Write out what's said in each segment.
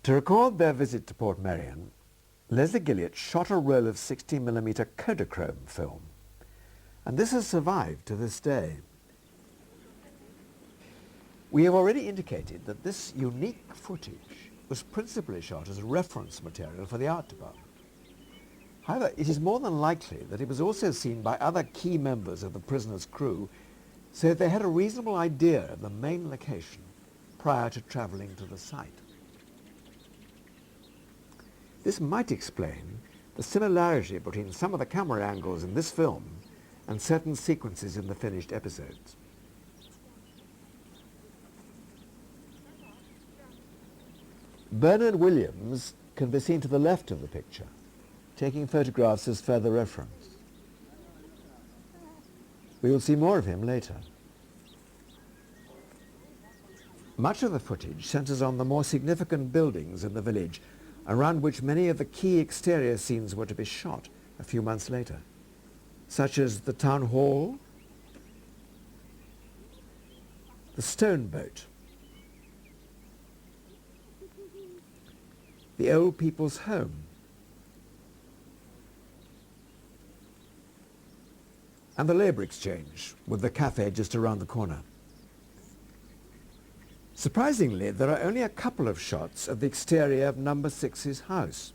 To record their visit to Portmeirion, Leslie Gilliat shot a roll of 60mm Kodachrome film, and this has survived to this day. We have already indicated that this unique footage was principally shot as reference material for the art department. However, it is more than likely that it was also seen by other key members of the prisoner's crew, so they had a reasonable idea of the main location prior to travelling to the site. This might explain the similarity between some of the camera angles in this film and certain sequences in the finished episodes. Bernard Williams can be seen to the left of the picture, taking photographs as further reference. We will see more of him later. Much of the footage centres on the more significant buildings in the village, around which many of the key exterior scenes were to be shot a few months later, such as the town hall, the stone boat, the old people's home, and the labour exchange with the cafe just around the corner. Surprisingly, there are only a couple of shots of the exterior of number 6's house.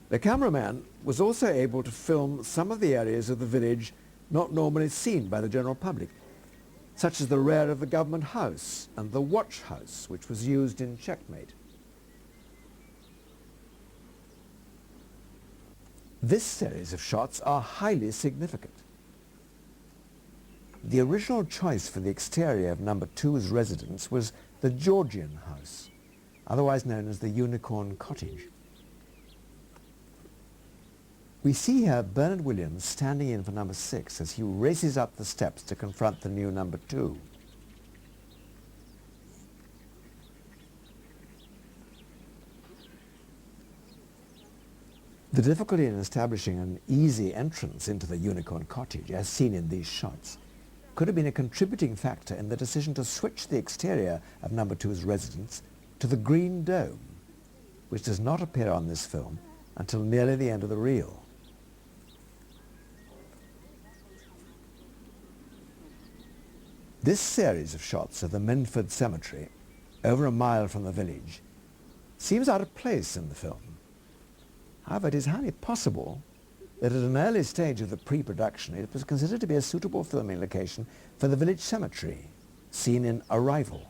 The cameraman was also able to film some of the areas of the village not normally seen by the general public, such as the rear of the government house and the watch house, which was used in Checkmate. This series of shots are highly significant. The original choice for the exterior of number 2's residence was the Georgian house, otherwise known as the Unicorn Cottage. We see here Bernard Williams standing in for number 6 as he races up the steps to confront the new number 2. The difficulty in establishing an easy entrance into the Unicorn Cottage, as seen in these shots, could have been a contributing factor in the decision to switch the exterior of number 2's residence to the Green Dome, which does not appear on this film until nearly the end of the reel. This series of shots of the Minford Cemetery, over a mile from the village, seems out of place in the film. However, it is highly possible that at an early stage of the pre-production it was considered to be a suitable filming location for the village cemetery, seen in Arrival.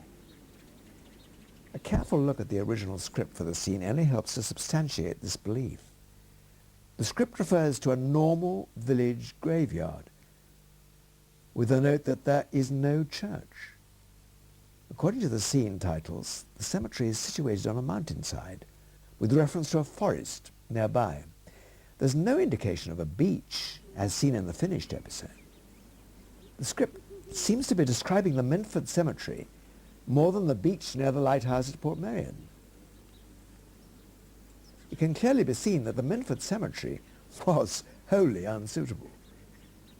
A careful look at the original script for the scene only helps to substantiate this belief. The script refers to a normal village graveyard, with the note that there is no church. According to the scene titles, the cemetery is situated on a mountainside, with reference to a forest nearby. There's no indication of a beach, as seen in the finished episode. The script seems to be describing the Minford Cemetery more than the beach near the lighthouse at Portmeirion. It can clearly be seen that the Minford Cemetery was wholly unsuitable.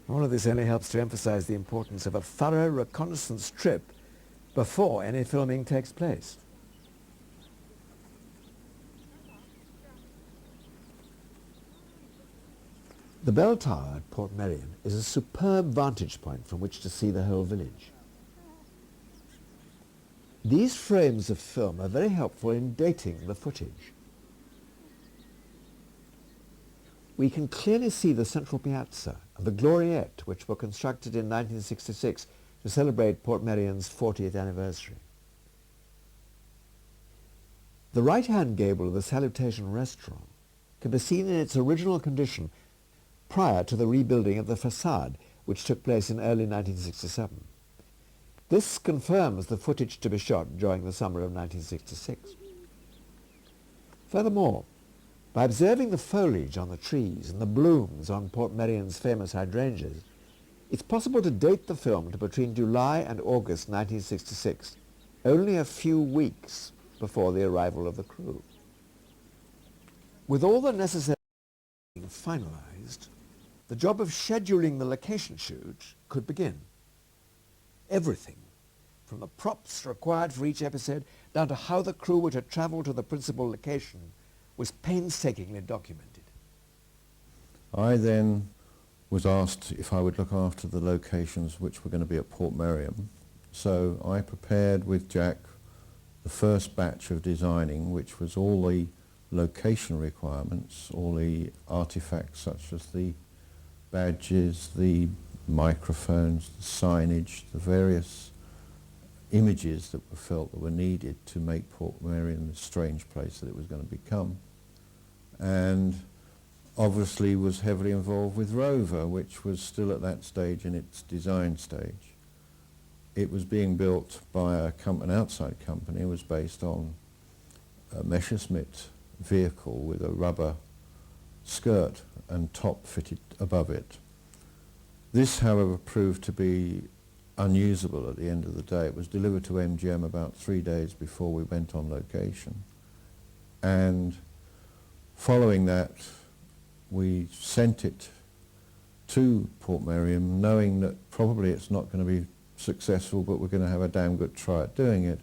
All of this only helps to emphasize the importance of a thorough reconnaissance trip before any filming takes place. The bell tower at Portmeirion is a superb vantage point from which to see the whole village. These frames of film are very helpful in dating the footage. We can clearly see the central piazza and the gloriette, which were constructed in 1966 to celebrate Portmeirion's 40th anniversary. The right-hand gable of the Salutation restaurant can be seen in its original condition prior to the rebuilding of the facade, which took place in early 1967. This confirms the footage to be shot during the summer of 1966. Furthermore, by observing the foliage on the trees and the blooms on Portmeirion's famous hydrangeas, it's possible to date the film to between July and August 1966, only a few weeks before the arrival of the crew. With all the necessary finalized, released, the job of scheduling the location shoot could begin. Everything, from the props required for each episode down to how the crew were to travel to the principal location, was painstakingly documented. I then was asked if I would look after the locations which were going to be at Portmeirion. So I prepared with Jack the first batch of designing, which was all the location requirements, all the artifacts such as the badges, the microphones, the signage, the various images that were felt that were needed to make Portmeirion the strange place that it was going to become. And obviously was heavily involved with Rover, which was still at that stage in its design stage. It was being built by an outside company. It was based on a Messerschmitt vehicle with a rubber skirt and top fitted above it. This, however, proved to be unusable at the end of the day. It was delivered to MGM about 3 days before we went on location. And following that, we sent it to Portmeirion, knowing that probably it's not going to be successful, but we're going to have a damn good try at doing it.